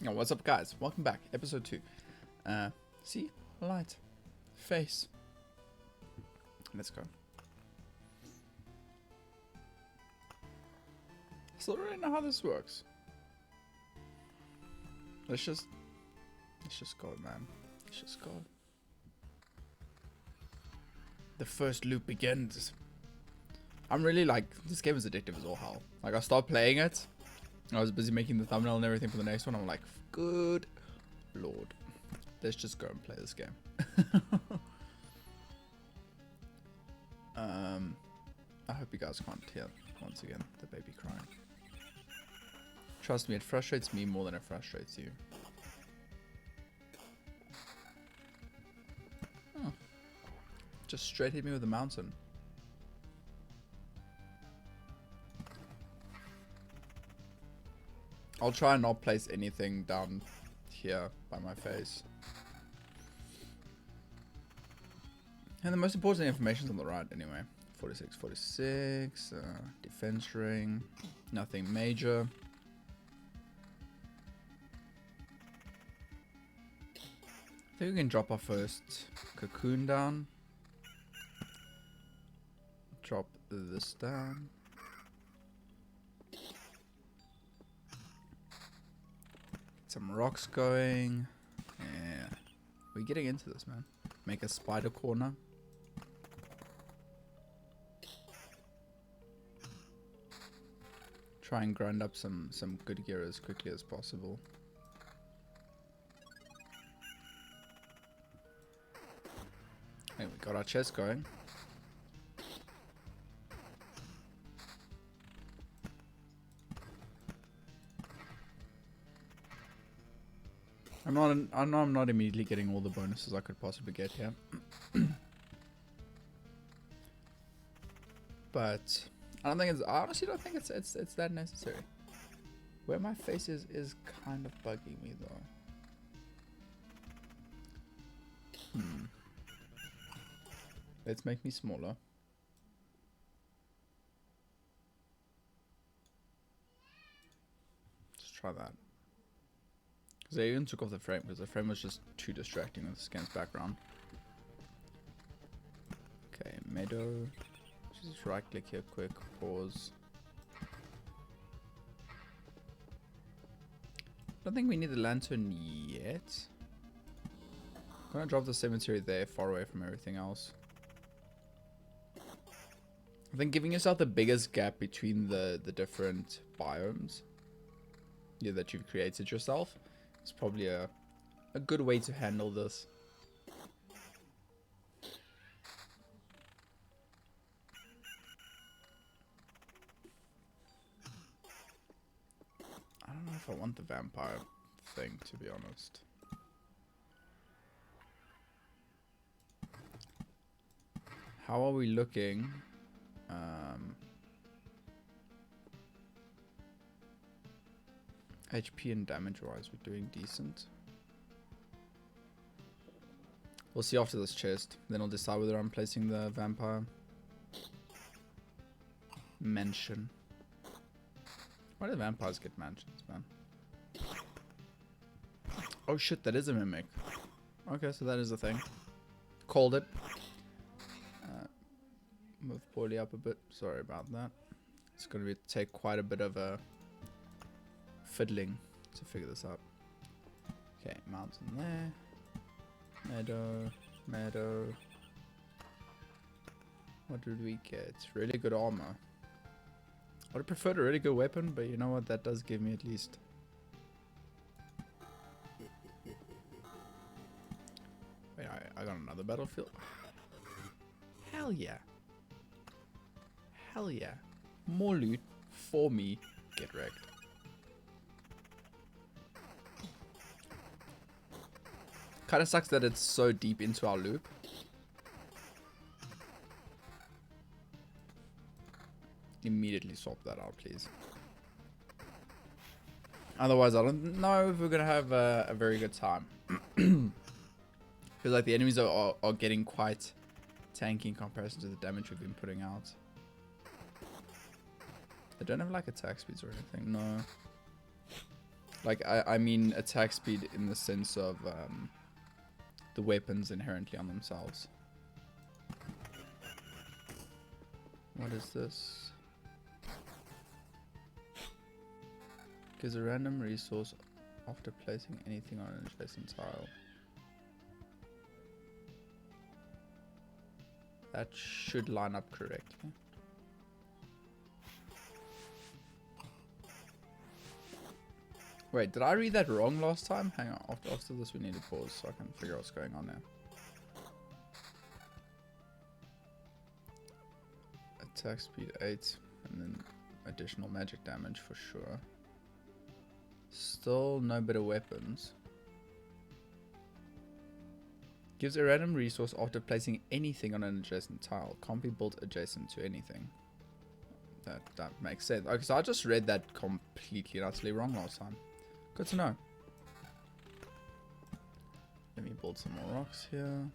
Yo, what's up, guys? Welcome back. Episode 2. See? Light. Face. Let's go. Still don't really know how this works. Let's just go, man. Let's just go. The first loop begins. I'm really like, this game is addictive as all hell. Like, I started playing it. I was busy making the thumbnail and everything for the next one. I'm like, good lord. Let's just go and play this game. I hope you guys can't hear, once again, the baby crying. Trust me, it frustrates me more than it frustrates you. Oh. Just straight hit me with a mountain. I'll try and not place anything down here by my face. And the most important information is on the right anyway. 46, 46, defense ring, nothing major. I think we can drop our first cocoon down. Drop this down. Some rocks going. Yeah. We're getting into this, man. Make a spider corner. Try and grind up some good gear as quickly as possible. Hey, we got our chest going. I know I'm not immediately getting all the bonuses I could possibly get here. But I honestly don't think it's that necessary. Where my face is kind of bugging me though. Let's make me smaller. Let's try that. Because I even took off the frame because the frame was just too distracting with this game's background. Okay, meadow. Just right click here quick, pause. Don't think we need the lantern yet. I'm gonna drop the cemetery there, far away from everything else. I think giving yourself the biggest gap between the different biomes that you've created yourself is probably a good way to handle this. I don't know if I want the vampire thing, to be honest. How are we looking? HP and damage wise, we're doing decent. We'll see after this chest. Then I'll decide whether I'm placing the vampire. Mansion. Why do vampires get mansions, man? Oh shit, that is a mimic. Okay, so that is a thing. Called it. Move poorly up a bit. Sorry about that. It's going to take quite a bit of a fiddling to figure this out. Okay, mountain there. Meadow. Meadow. What did we get? Really good armor. I would have preferred a really good weapon, but you know what? That does give me at least. Wait, I got another battlefield? Hell yeah. Hell yeah. More loot for me. Get wrecked. Kinda sucks that it's so deep into our loop. Immediately swap that out, please. Otherwise, I don't know if we're gonna have a very good time. Because like the enemies are getting quite tanky in comparison to the damage we've been putting out. They don't have like attack speeds or anything, no. Like, I mean attack speed in the sense of the weapons inherently on themselves. What is this? Gives a random resource after placing anything on an adjacent tile. That should line up correctly. Wait, did I read that wrong last time? Hang on, after this we need to pause so I can figure out what's going on there. Attack speed 8, and then additional magic damage for sure. Still no better weapons. Gives a random resource after placing anything on an adjacent tile. Can't be built adjacent to anything. That makes sense. Okay, so I just read that completely and utterly wrong last time. Good to know. Let me build some more rocks here.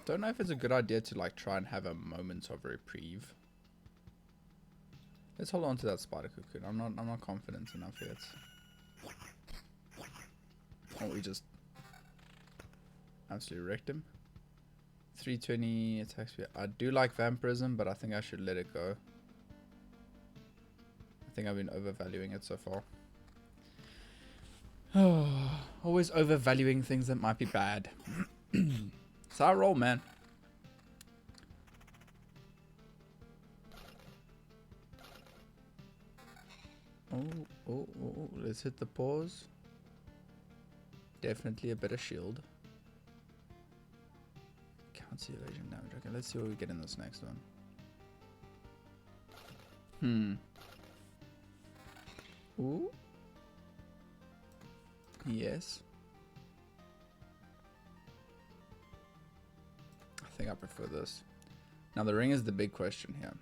Don't know if it's a good idea to like try and have a moment of reprieve. Let's hold on to that spider cocoon. I'm not confident enough yet. Oh, we just absolutely wrecked him. 320 attack speed. I do like vampirism, but I think I should let it go. I think I've been overvaluing it so far. Oh, always overvaluing things that might be bad. It's our roll, man. Oh, let's hit the pause. Definitely a better shield. Counter evasion damage. Okay, let's see what we get in this next one. Ooh. Yes. I think I prefer this. Now the ring is the big question here.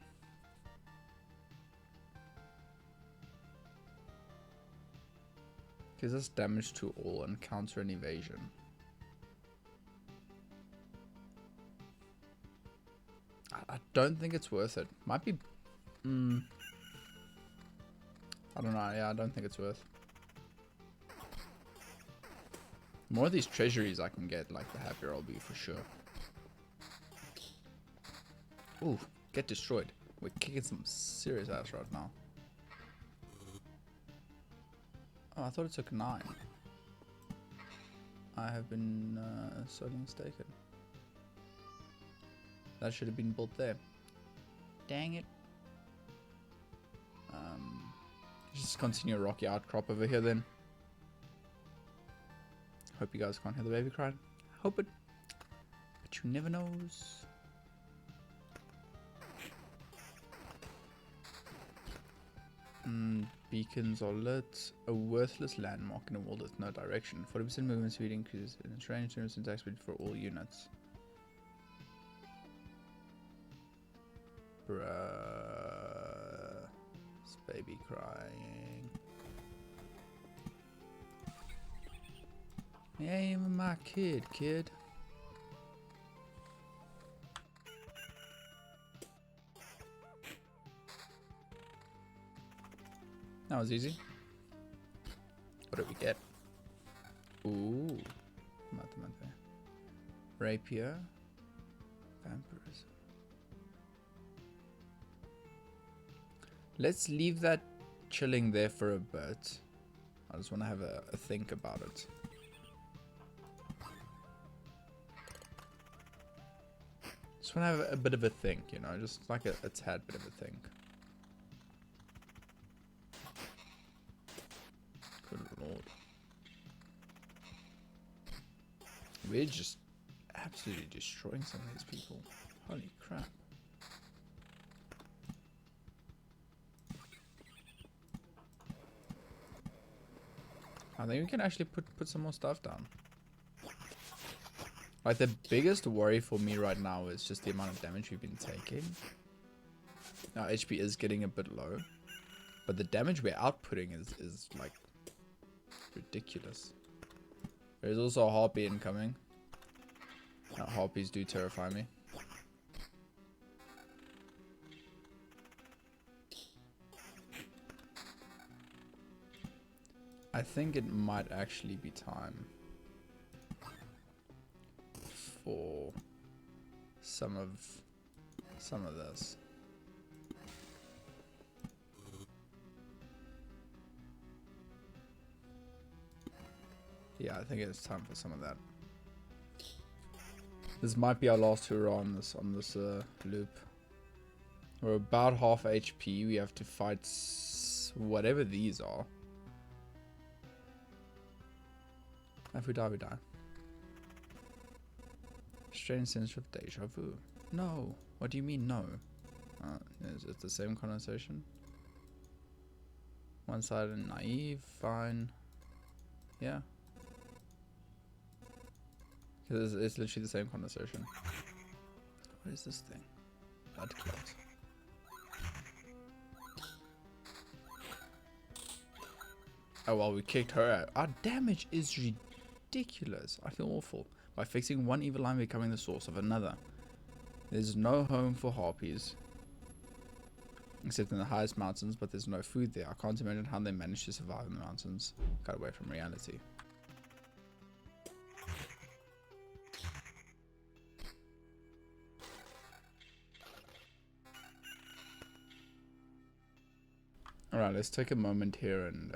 Gives us damage to all and counter an evasion. I don't think it's worth it. Might be... I don't know. Yeah, I don't think it's worth. More of these treasuries I can get, like the happier I'll be for sure. Ooh, get destroyed. We're kicking some serious ass right now. Oh, I thought it took 9. I have been sorely mistaken. That should have been built there. Dang it. Just continue a rocky outcrop over here then. Hope you guys can't hear the baby cry. Hope it. But you never knows. Beacons are lit. A worthless landmark in a world with no direction. 40% movement speed increases in its range, 20% attack speed for all units. Bruh. This baby crying. He ain't even my kid. That was easy. What did we get? Ooh. Rapier. Vampirism. Let's leave that chilling there for a bit. I just want to have a think about it. Just want to have a bit of a think, you know, just like a tad bit of a think. Good lord. We're just absolutely destroying some of these people. Holy crap. I think we can actually put some more stuff down. Like, the biggest worry for me right now is just the amount of damage we've been taking. Our HP is getting a bit low, but the damage we're outputting is like ridiculous. There's also a harpy incoming. Harpies do terrify me. I think it might actually be time for some of this. Yeah, I think it's time for some of that. This might be our last hurrah on this loop. We're about half HP. We have to fight whatever these are. If we die, we die. Strange sense of deja vu. No. What do you mean no? Is it the same connotation? One-sided naive. Fine. Yeah. Because it's literally the same conversation. What is this thing? Blood clot. Oh well, we kicked her out. Our damage is ridiculous. I feel awful. By fixing one evil line, becoming the source of another. There's no home for harpies. Except in the highest mountains, but there's no food there. I can't imagine how they manage to survive in the mountains. Cut away from reality. Alright, let's take a moment here and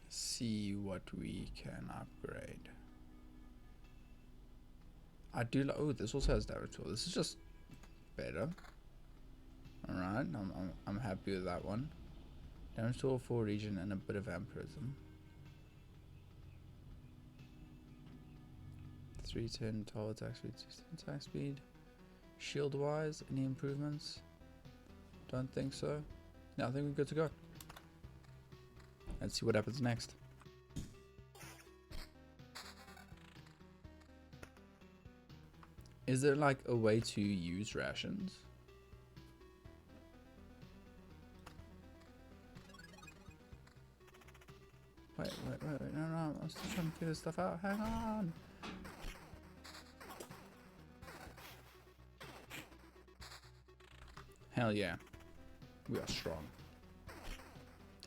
see what we can upgrade. I do oh, this also has damage tool. This is just better. Alright, I'm happy with that one. Damage tool for region and a bit of vampirism. 310 total attack speed, 16 attack speed. Shield wise, any improvements? Don't think so. No, I think we're good to go. Let's see what happens next. Is there like a way to use rations? Wait, no, I'm still trying to figure this stuff out. Hang on. Hell yeah. We are strong.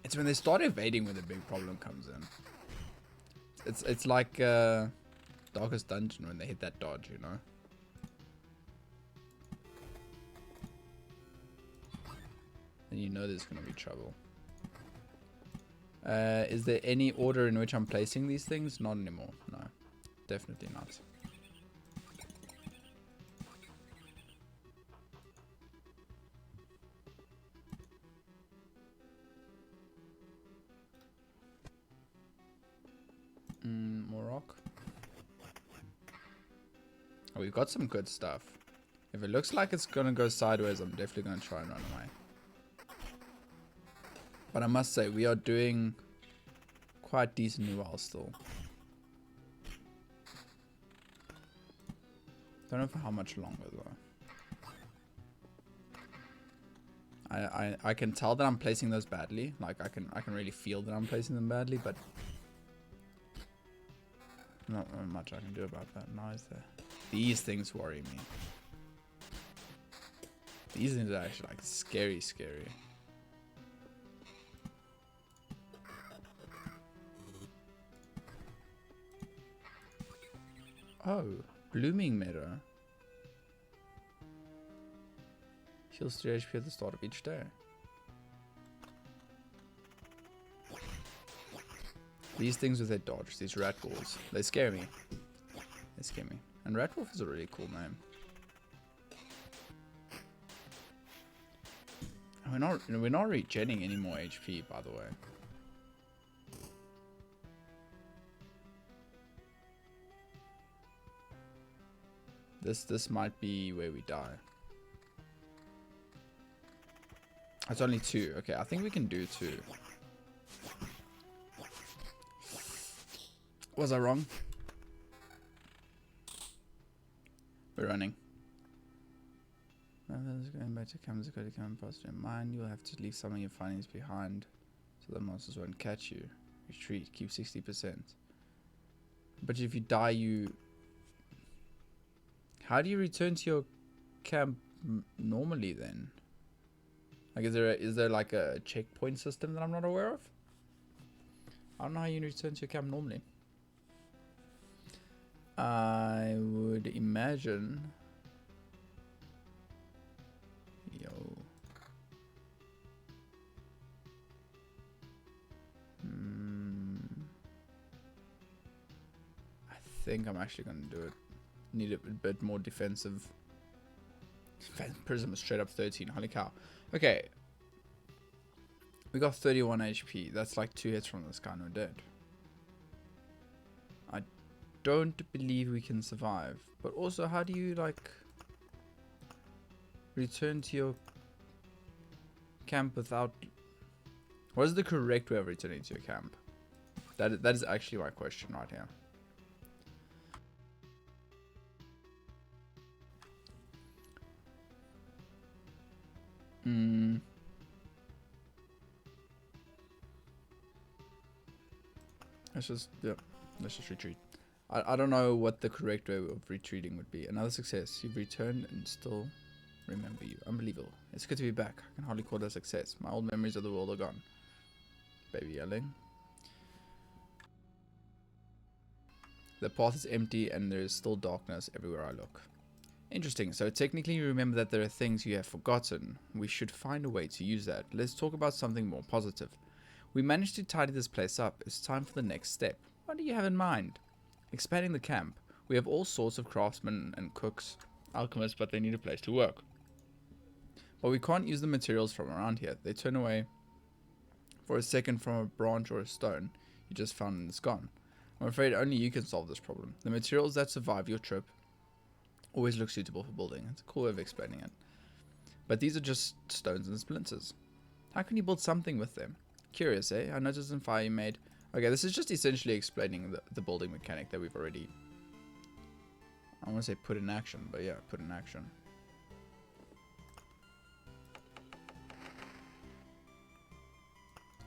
It's when they start evading where the big problem comes in. It's like Darkest Dungeon when they hit that dodge, you know? Then you know there's gonna be trouble. Is there any order in which I'm placing these things? Not anymore. No. Definitely not. More rock. Oh, we've got some good stuff. If it looks like it's gonna go sideways, I'm definitely gonna try and run away. But I must say, we are doing quite decently well still. Don't know for how much longer though. I can tell that I'm placing those badly. Like I can really feel that I'm placing them badly, but not much I can do about that now, is there? These things worry me. These things are actually like scary. Oh, blooming meadow. Heals 3 HP at the start of each day. These things with their dodge, these rat balls, they scare me. They scare me. And Rat Wolf is a really cool name. And we're not regenning any more HP, by the way. This might be where we die. It's only 2. Okay, I think we can do 2. Was I wrong? We're running. Going back to cameras, go to camera past your mind. You'll have to leave some of your findings behind so the monsters won't catch you. Retreat, keep 60%. But if you die, you How do you return to your camp normally then? Like, is there like a checkpoint system that I'm not aware of? I don't know how you return to your camp normally. I would imagine. Yo. I think I'm actually gonna do it. Need a bit more defensive. Prism is straight up 13. Holy cow. Okay. We got 31 HP. That's like 2 hits from this guy and we're dead. I don't believe we can survive. But also, how do you like return to your camp without... What is the correct way of returning to your camp? That is actually my question right here. Let's just retreat. I don't know what the correct way of retreating would be. Another success. You've returned and still remember you. Unbelievable. It's good to be back. I can hardly call it a success. My old memories of the world are gone. Baby yelling. The path is empty and there is still darkness everywhere I look. Interesting. So technically you remember that there are things you have forgotten. We should find a way to use that. Let's talk about something more positive. We managed to tidy this place up. It's time for the next step. What do you have in mind? Expanding the camp. We have all sorts of craftsmen and cooks, alchemists, but they need a place to work. But we can't use the materials from around here. They turn away for a second from a branch or a stone you just found and it's gone. I'm afraid only you can solve this problem. The materials that survive your trip always look suitable for building. It's a cool way of explaining it. But these are just stones and splinters. How can you build something with them? Curious, eh? I noticed in fire you made... Okay, this is just essentially explaining the building mechanic that we've already... I want to say put in action, but yeah, put in action.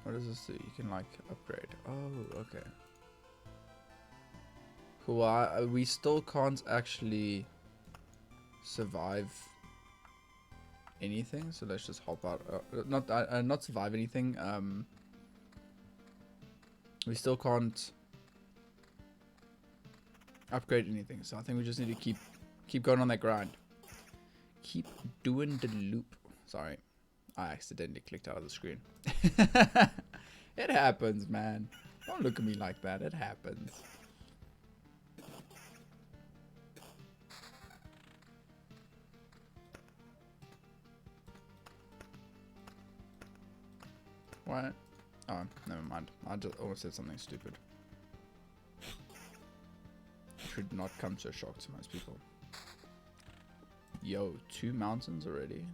What does this do? You can, like, upgrade. Oh, okay. Cool. We still can't actually survive anything, so let's just hop out. Not survive anything. We still can't upgrade anything, so I think we just need to keep going on that grind. Keep doing the loop. Sorry, I accidentally clicked out of the screen. It happens, man. Don't look at me like that. It happens. What? Oh, never mind. I just almost said something stupid. Should not come to a shock to most people. Yo, 2 mountains already?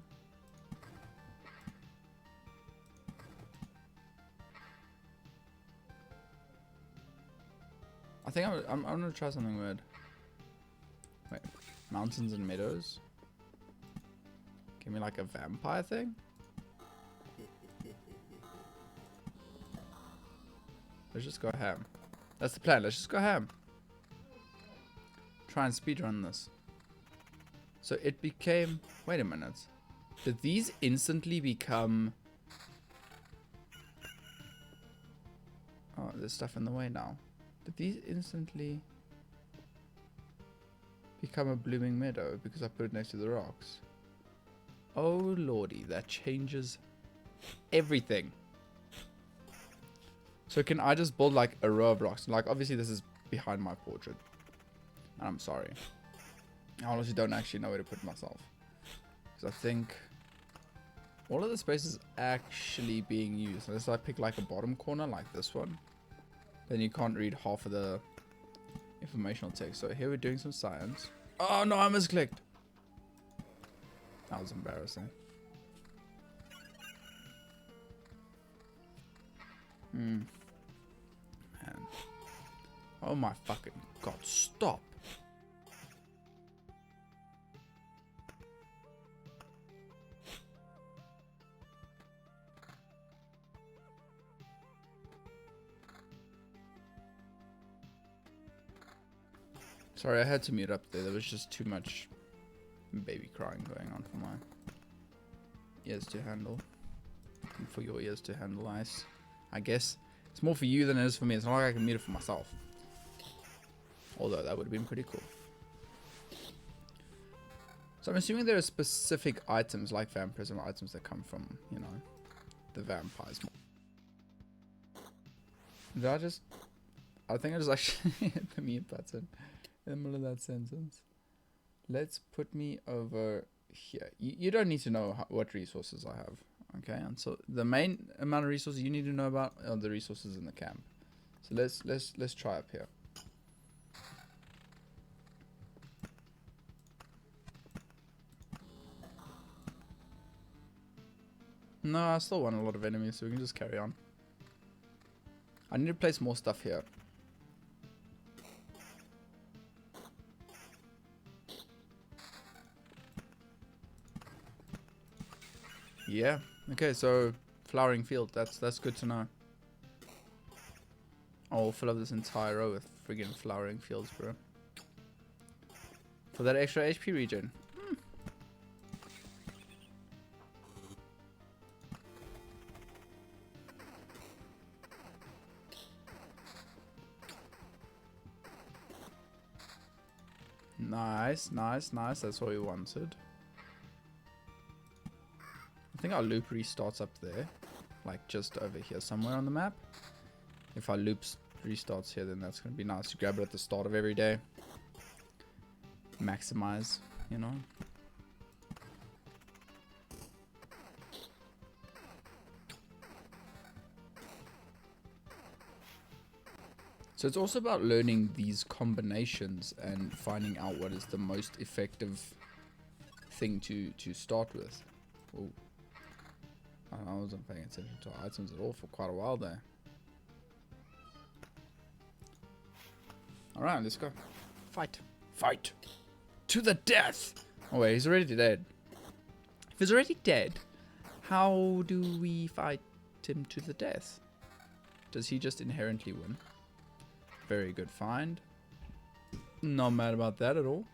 I think I'm gonna try something weird. Wait, mountains and meadows? Give me like a vampire thing? Let's just go ham. That's the plan. Let's just go ham. Try and speedrun this. So it became... Wait a minute. Did these instantly become... Oh, there's stuff in the way now. Did these instantly become a blooming meadow because I put it next to the rocks? Oh lordy, that changes everything. So can I just build like a row of rocks? Like obviously this is behind my portrait. And I'm sorry. I honestly don't actually know where to put myself. Because I think all of the space is actually being used. Unless I pick like a bottom corner like this one. Then you can't read half of the informational text. So here we're doing some science. Oh no, I misclicked. That was embarrassing. Man. Oh my fucking god, stop. Sorry, I had to mute up there. There was just too much baby crying going on for my ears to handle. And for your ears to handle, I guess. It's more for you than it is for me. It's not like I can mute it for myself. Although that would have been pretty cool. So I'm assuming there are specific items like vampirism items that come from, you know, the vampires. Did I think I just actually hit the mute button in the middle of that sentence. Let's put me over here. You don't need to know what resources I have. Okay, and so the main amount of resources you need to know about are the resources in the camp. So let's try up here. No, I still want a lot of enemies, so we can just carry on. I need to place more stuff here. Yeah. Okay, so flowering field. That's good to know. I'll fill up this entire row with friggin' flowering fields, bro. For that extra HP regen. Nice, nice, nice. That's what we wanted. I think our loop restarts up there. Like just over here somewhere on the map. If our loop restarts here, then that's going to be nice to grab it at the start of every day. Maximize, you know. So it's also about learning these combinations and finding out what is the most effective thing to start with. Oh, I wasn't paying attention to items at all for quite a while there. Alright, let's go. Fight. Fight. To the death! Oh wait, he's already dead. If he's already dead, how do we fight him to the death? Does he just inherently win? Very good find. Not mad about that at all.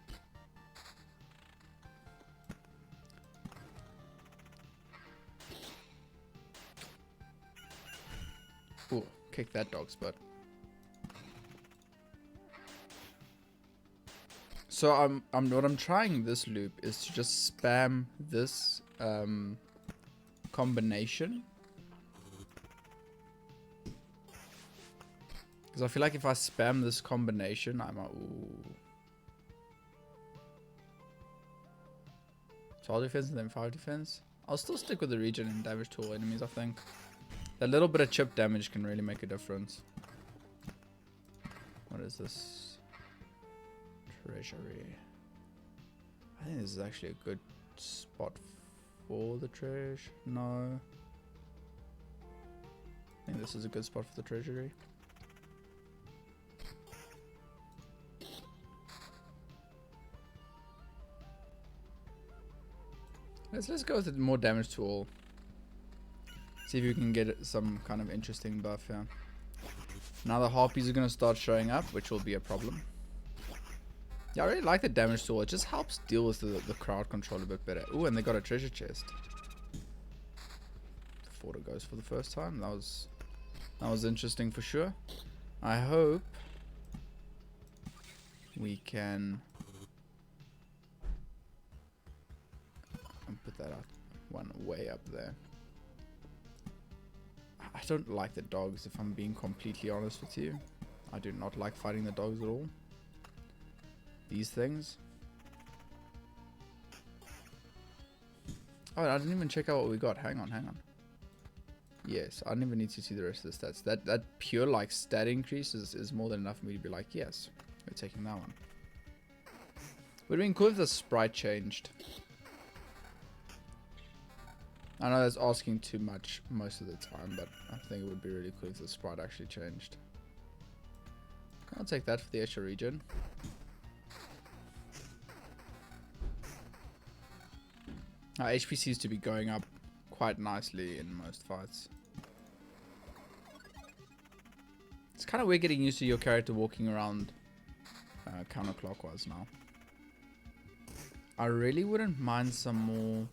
Ooh, kick that dog's butt. So what I'm trying this loop is to just spam this combination. Because I feel like if I spam this combination, I might... Ooh. So all defense and then 5 defense. I'll still stick with the regen and damage to all enemies, I think. That little bit of chip damage can really make a difference. What is this? Treasury. I think this is actually a good spot for the treasure. No. I think this is a good spot for the treasury. Let's go with more damage to all. See if we can get some kind of interesting buff here. Now the harpies are going to start showing up, which will be a problem. Yeah, I really like the damage to all. It just helps deal with the crowd control a bit better. Ooh, and they got a treasure chest. The Forder goes for the first time. That was interesting for sure. I hope we can... put that out one way up there. I don't like the dogs, if I'm being completely honest with you. I do not like fighting the dogs at all. These things. Oh, I didn't even check out what we got. Hang on. Yes, I didn't even need to see the rest of the stats. That pure like stat increase is more than enough for me to be like, yes, we're taking that one. Would have been cool if the sprite changed. I know that's asking too much most of the time, but I think it would be really cool if the sprite actually changed. I'll take that for the extra regen. Our HP seems to be going up quite nicely in most fights. It's kind of weird getting used to your character walking around counterclockwise now. I really wouldn't mind some more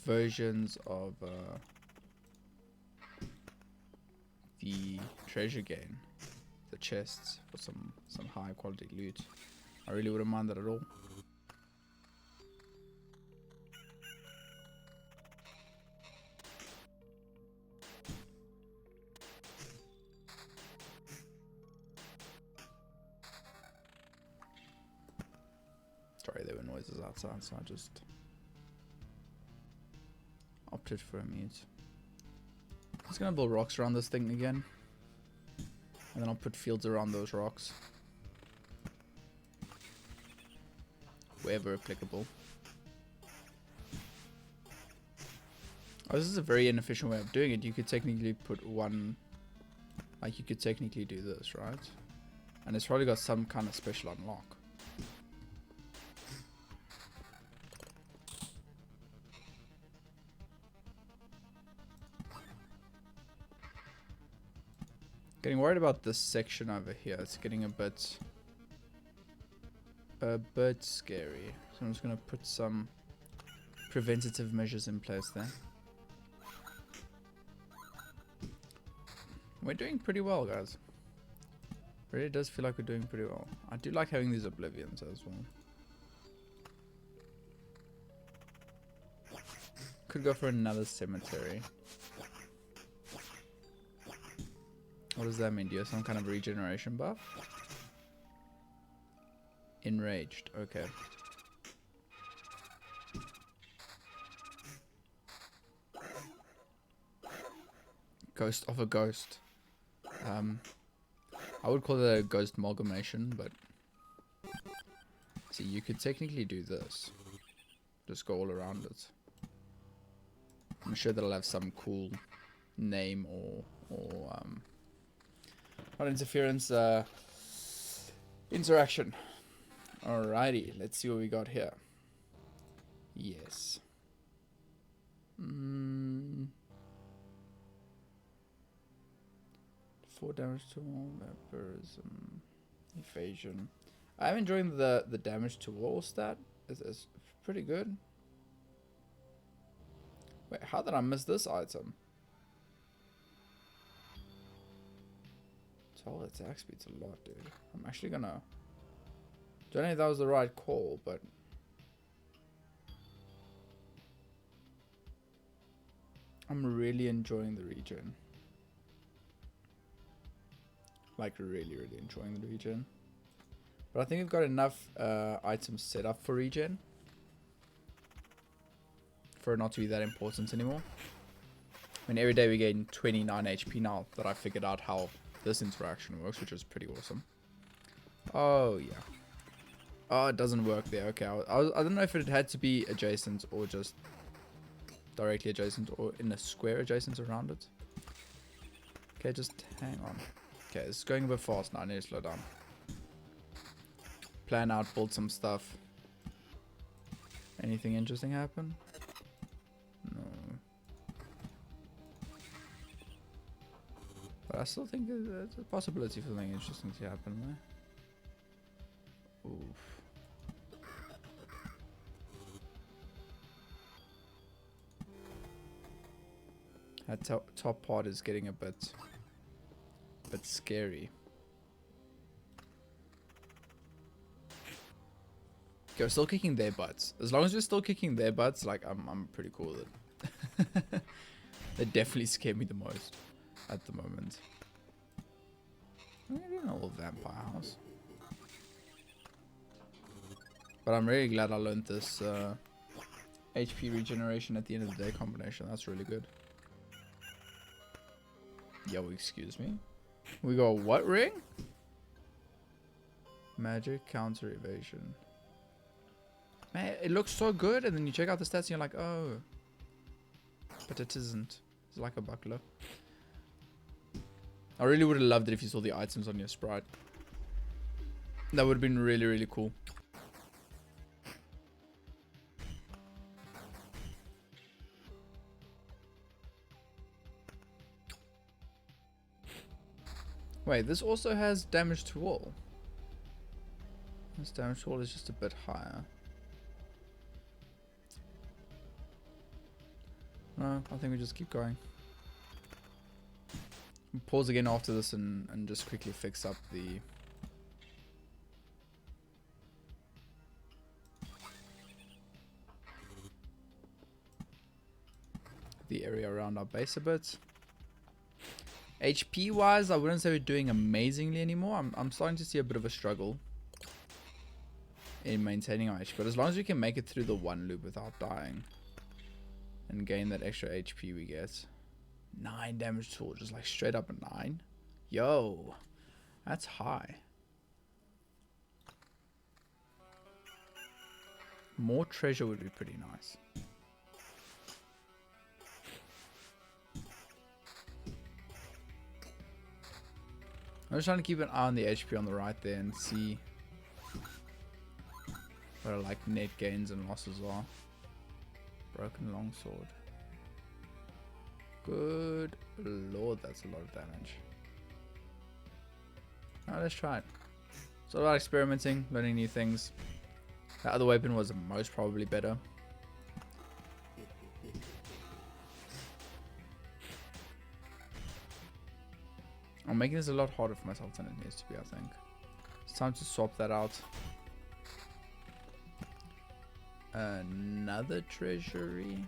versions of the treasure gain, the chests for some high quality loot. I really wouldn't mind that at all. Sorry, there were noises outside, so I just opted for a mute. I'm just gonna build rocks around this thing again, and then I'll put fields around those rocks wherever applicable. Oh, this is a very inefficient way of doing it. You could technically put one, like you could technically do this, right? And it's probably got some kind of special unlock. Getting worried about this section over here. It's getting a bit scary. So I'm just gonna put some preventative measures in place there. We're doing pretty well, guys. Really does feel like we're doing pretty well. I do like having these oblivions as well. Could go for another cemetery. What does that mean? Do you have some kind of regeneration buff? Enraged. Okay. Ghost of a ghost. I would call it a ghost amalgamation, but see, you could technically do this. Just go all around it. I'm sure that'll have some cool name or not interference, interaction. Alrighty, let's see what we got here. Yes. 4 damage to all, vampirism, evasion. I'm enjoying the damage to wall stat. It's pretty good. Wait, how did I miss this item? Total attack speed's a lot, dude. I'm actually gonna... Don't know if that was the right call, but... I'm really enjoying the regen. Like, really enjoying the regen. But I think we've got enough items set up for regen. For it not to be that important anymore. I mean, every day we gain 29 HP now that I figured out how this interaction works, which is pretty awesome. Oh, yeah. Oh, it doesn't work there. Okay, I don't know if it had to be adjacent or just directly adjacent or in a square adjacent around it. Okay, just hang on. Okay, it's going a bit fast now. I need to slow down. Plan out, build some stuff. Anything interesting happen? No. But I still think there's a possibility for something interesting to happen there. Oof. That top part is getting a bit scary. Okay, we're still kicking their butts. As long as we're still kicking their butts, like I'm pretty cool with it. They definitely scare me the most at the moment. Maybe an old vampire house. But I'm really glad I learned this HP regeneration at the end of the day combination. That's really good. Yo, excuse me. We got what ring? Magic counter evasion. Man, it looks so good, and then you check out the stats and you're like, oh. But it isn't. It's like a buckler. I really would have loved it if you saw the items on your sprite. That would have been really cool. Wait, this also has damage to all. This damage to all is just a bit higher. No, I think we just keep going. We'll pause again after this and just quickly fix up the area around our base a bit. HP wise, I wouldn't say we're doing amazingly anymore. I'm starting to see a bit of a struggle in maintaining our HP, but as long as we can make it through the one loop without dying and gain that extra HP we get. 9 damage tool, just like straight up a 9. Yo, that's high. More treasure would be pretty nice. I'm just trying to keep an eye on the HP on the right there and see what are like net gains and losses are. Broken longsword. Good lord, that's a lot of damage. Alright, let's try it. It's all about experimenting, learning new things. That other weapon was most probably better. I'm making this a lot harder for myself than it needs to be, I think. It's time to swap that out. Another treasury.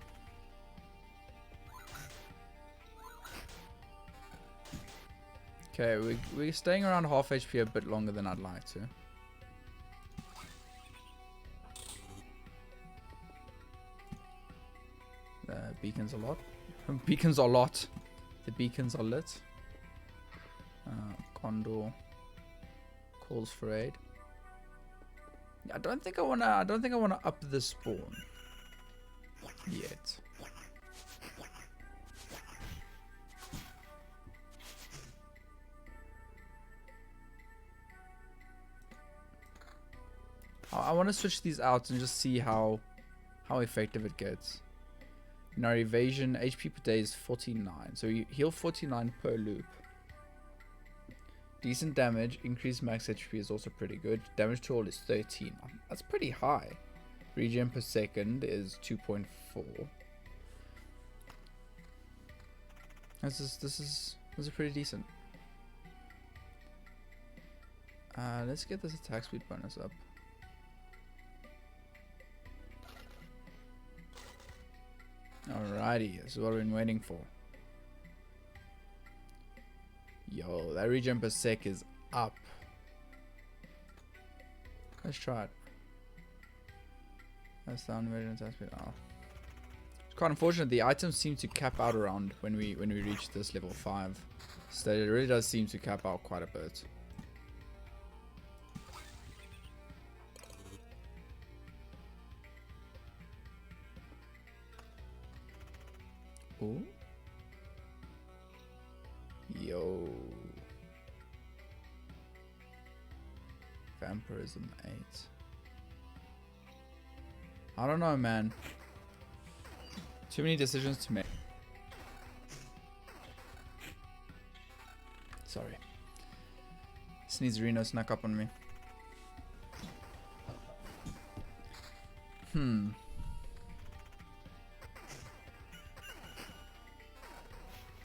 Okay, we're staying around half HP a bit longer than I'd like to. Beacons a lot. Beacons are a lot. The beacons are lit. Condor calls for aid. I don't think I wanna up the spawn yet. I want to switch these out and just see how effective it gets. In our evasion, HP per day is 49, so you heal 49 per loop. Decent damage, increased max HP is also pretty good. Damage to all is 13. That's pretty high. Regen per second is 2.4. This is pretty decent. Let's get this attack speed bonus up. Alrighty, this is what we've been waiting for. Yo, that regen per sec is up. Let's try it. That's down regen attack speed. Oh. It's quite unfortunate. The items seem to cap out around when we reach this level 5. So it really does seem to cap out quite a bit. Ooh. Yo. Vampirism 8. I don't know, man. Too many decisions to make. Sorry. Sneezerino snuck up on me.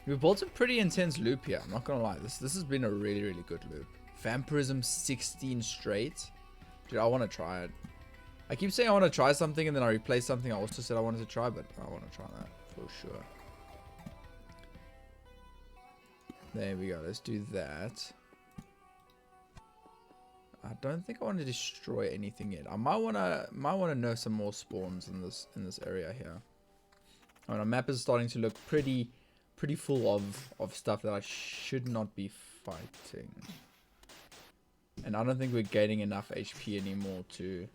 We built a pretty intense loop here, I'm not gonna lie. This has been a really, really good loop. Vampirism 16 straight. Dude, I want to try it. I keep saying I want to try something and then I replace something I also said I wanted to try, but I want to try that for sure. There we go, let's do that. I don't think I want to destroy anything yet. I might want to nerf some more spawns in this area here. I mean, our map is starting to look pretty full of stuff that I should not be fighting. And I don't think we're gaining enough HP anymore to...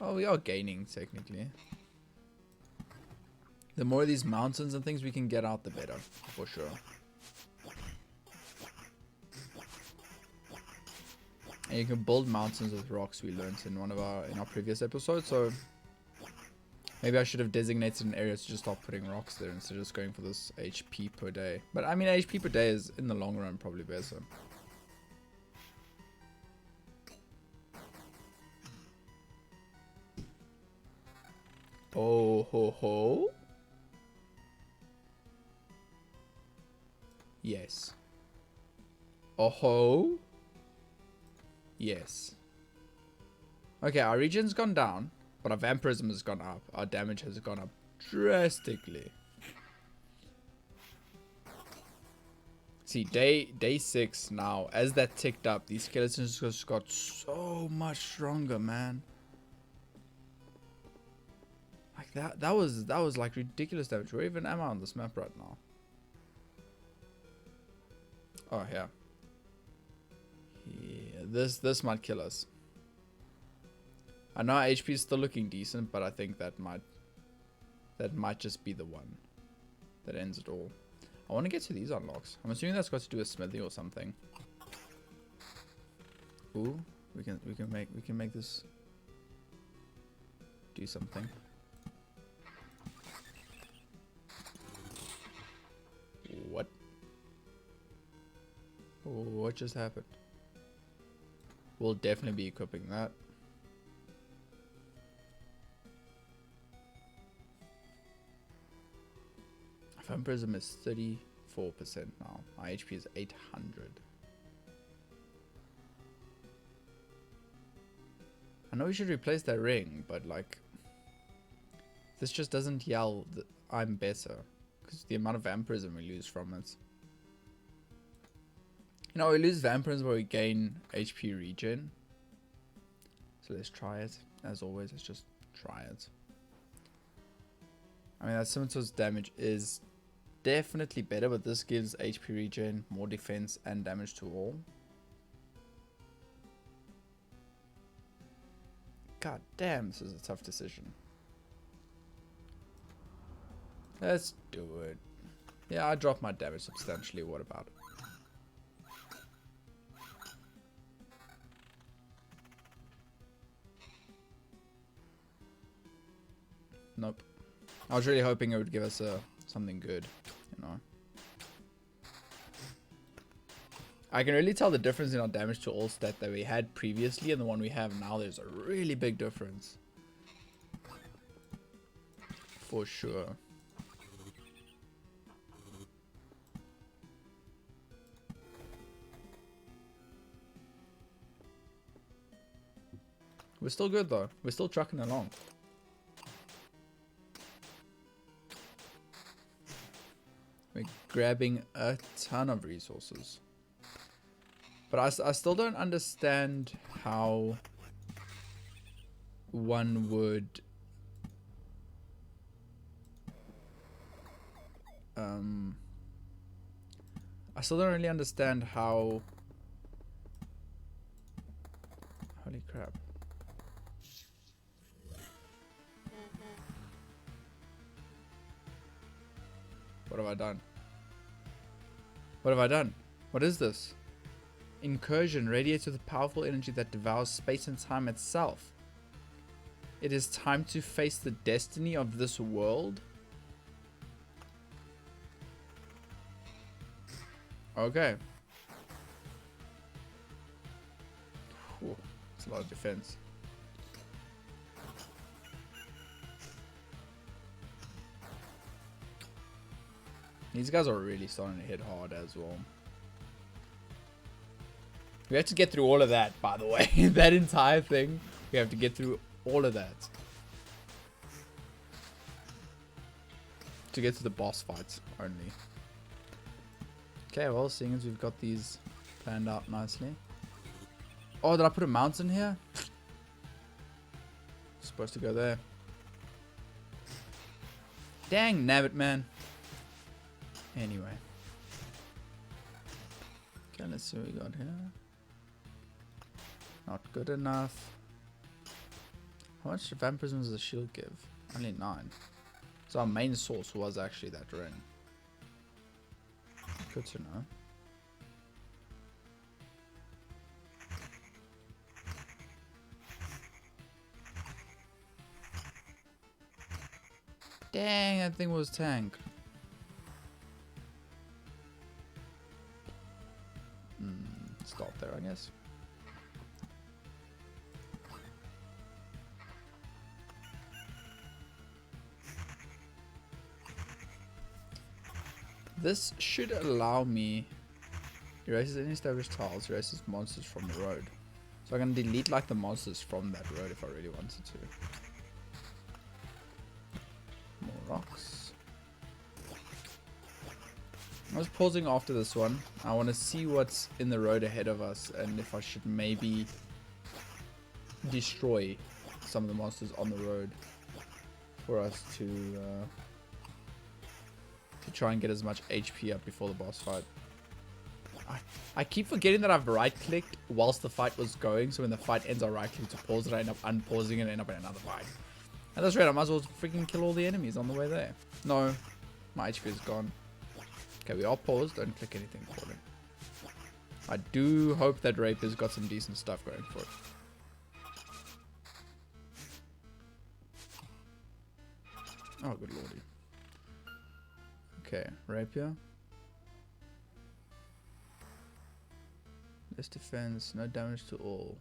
Oh, we are gaining, technically. The more of these mountains and things we can get out, the better, for sure. And you can build mountains with rocks, we learned in our previous episodes, so... Maybe I should have designated an area to just start putting rocks there instead of just going for this HP per day. But I mean, HP per day is, in the long run, probably better. Oh ho ho. Yes. Oh ho. Yes. Okay, our region's gone down, but our vampirism has gone up. Our damage has gone up drastically. See, day 6 now, as that ticked up, these skeletons just got so much stronger, man. Like that was like ridiculous damage. Where even am I on this map right now? Oh yeah. Yeah, this might kill us. I know our HP is still looking decent, but I think that might just be the one that ends it all. I want to get to these unlocks. I'm assuming that's got to do with smithy or something. Ooh, we can make this do something. What? What just happened? We'll definitely be equipping that. Vampirism is 34% now. My HP is 800. I know we should replace that ring, but like, this just doesn't yell that I'm better, because the amount of vampirism we lose from it. You know, we lose vampirism, but we gain HP regen. So let's try it. As always, let's just try it. I mean, that scimitar's damage is definitely better, but this gives HP regen, more defense, and damage to all. God damn, this is a tough decision. Let's do it. Yeah, I dropped my damage substantially. What about it? Nope. I was really hoping it would give us something good, you know. I can really tell the difference in our damage to all stat that we had previously and the one we have now. There's a really big difference. For sure. We're still good though. We're still trucking along. We're grabbing a ton of resources. But I still don't understand how one would I still don't really understand how. Holy crap. What have I done? What have I done? What is this? Incursion radiates with a powerful energy that devours space and time itself. It is time to face the destiny of this world. Okay. Whew, that's a lot of defense. These guys are really starting to hit hard as well. We have to get through all of that, by the way. That entire thing, we have to get through all of that to get to the boss fights only. Okay, well, seeing as we've got these planned out nicely. Oh, did I put a mountain here? Supposed to go there. Dang nabbit, man. Anyway. Okay, let's see what we got here. Not good enough. How much vampirism does the shield give? Only 9. So our main source was actually that ring. Good to know. Dang, that thing was tank. Stop there, I guess. This should allow me erases any established tiles, erases monsters from the road. So I can delete like the monsters from that road if I really wanted to. More rocks. I was pausing after this one. I want to see what's in the road ahead of us and if I should maybe destroy some of the monsters on the road for us to try and get as much HP up before the boss fight. I keep forgetting that I've right-clicked whilst the fight was going, so when the fight ends I right-click to pause it, I end up unpausing it and end up in another fight. And that's right, I might as well freaking kill all the enemies on the way there. No, my HP is gone. Okay, we are paused, don't click anything for it. I do hope that Rapi's got some decent stuff going for it. Oh, good lordy. Okay, Rapier. Less defense, no damage to all,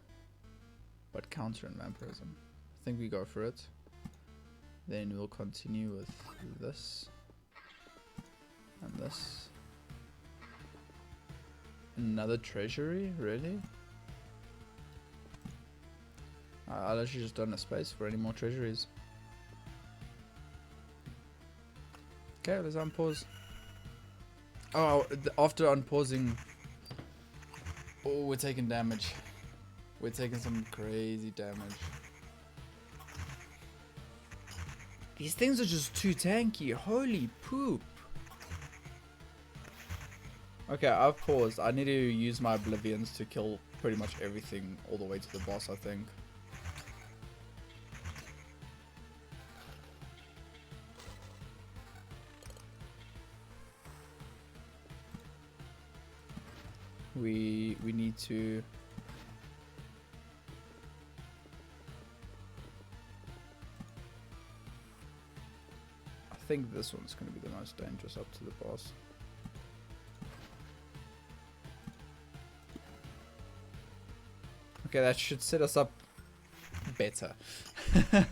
but counter and vampirism. I think we go for it. Then we'll continue with this. And this. Another treasury? Really? I'll actually just don't have space for any more treasuries. Okay, let's unpause. Oh, after unpausing... Oh, we're taking damage. We're taking some crazy damage. These things are just too tanky. Holy poop. Okay, I've paused. I need to use my oblivions to kill pretty much everything all the way to the boss, I think. We need to... I think this one's going to be the most dangerous up to the boss. Okay, that should set us up better. I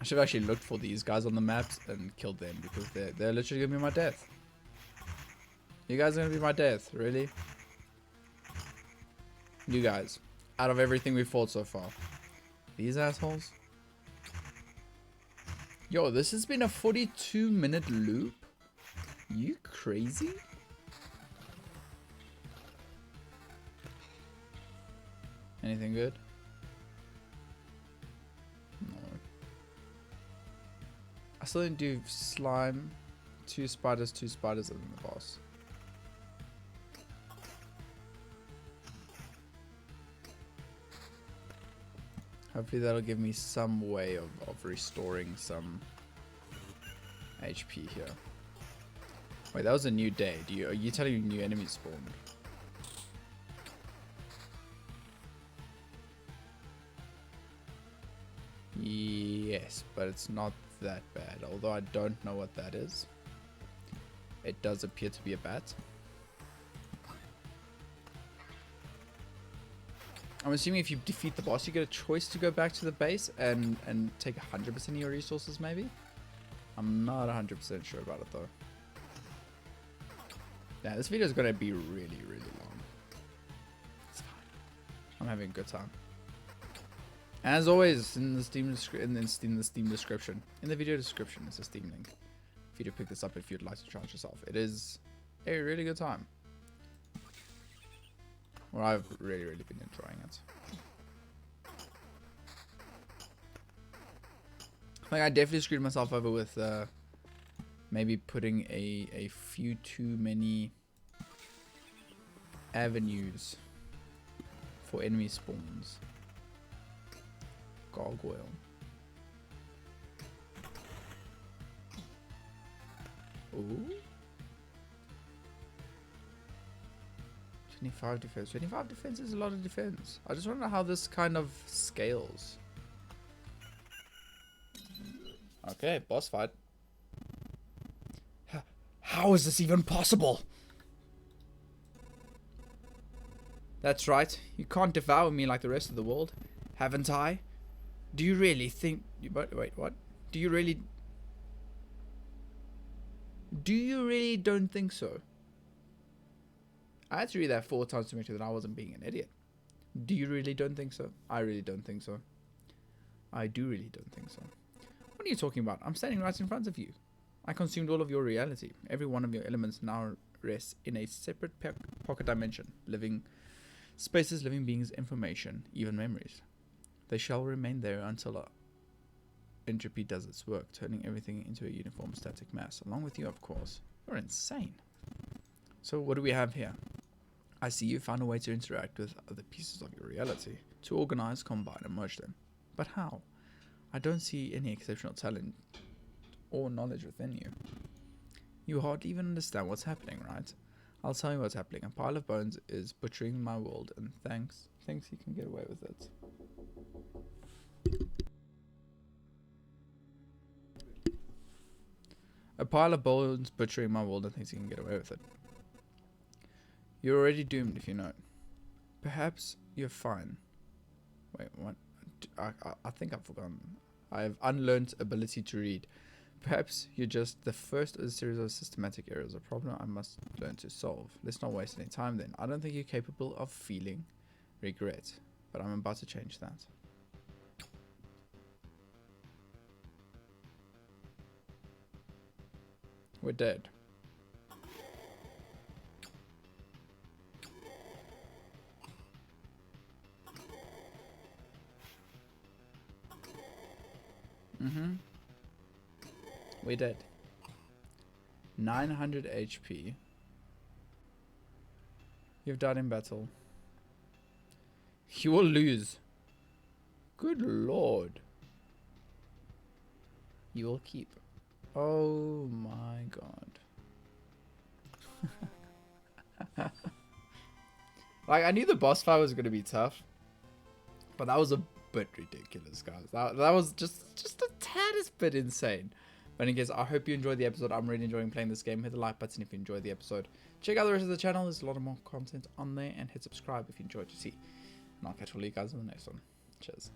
should have actually looked for these guys on the maps and killed them because they're literally going to be my death. You guys are going to be my death, really? You guys, out of everything we've fought so far. These assholes? Yo, this has been a 42-minute loop? You crazy? Anything good? No. I still didn't do slime, 2 spiders, and then the boss. Hopefully that'll give me some way of restoring some HP here. Wait, that was a new day. Are you telling me new enemies spawned? Yes, but it's not that bad. Although I don't know what that is. It does appear to be a bat. I'm assuming if you defeat the boss, you get a choice to go back to the base and take 100% of your resources, maybe? I'm not 100% sure about it, though. Yeah, this video is going to be really, really long. It's fine. I'm having a good time. As always, in the Steam description, in the video description, is a Steam link for you to pick this up if you'd like to charge yourself. It is a really good time. Well, I've really, really been enjoying it. Like, I definitely screwed myself over with maybe putting a few too many avenues for enemy spawns. Gargoyle. Ooh. 25 defense. 25 defense is a lot of defense. I just want to know how this kind of scales. Okay, boss fight. How is this even possible? That's right. You can't devour me like the rest of the world. Haven't I? Do you really think... Wait, what? Do you really... Do you really don't think so? I had to read that 4 times to make sure that I wasn't being an idiot. Do you really don't think so? I really don't think so. I do really don't think so. What are you talking about? I'm standing right in front of you. I consumed all of your reality. Every one of your elements now rests in a separate pocket dimension. Living spaces, living beings, information, even memories. They shall remain there until entropy does its work, turning everything into a uniform static mass. Along with you, of course. You're insane. So what do we have here? I see you found a way to interact with other pieces of your reality, to organize, combine, and merge them. But how? I don't see any exceptional talent or knowledge within you. You hardly even understand what's happening, right? I'll tell you what's happening. A pile of bones is butchering my world, and thinks he can get away with it. A pile of bones butchering my world and thinks he can get away with it. You're already doomed if you know it. Perhaps you're fine. Wait, what? I think I've forgotten. I have unlearned ability to read. Perhaps you're just the first of a series of systematic errors, a problem I must learn to solve. Let's not waste any time then. I don't think you're capable of feeling regret, but I'm about to change that. We're dead. We're dead. 900 HP. You've died in battle. You will lose. Good lord. You will keep. Oh my god. Like, I knew the boss fight was going to be tough, but that was a bit ridiculous, guys. That was just a tad bit insane. But in case, I hope you enjoyed the episode. I'm really enjoying playing this game. Hit the like button if you enjoyed the episode. Check out the rest of the channel. There's a lot of more content on there. And hit subscribe if you enjoyed what you see. And I'll catch all you guys in the next one. Cheers.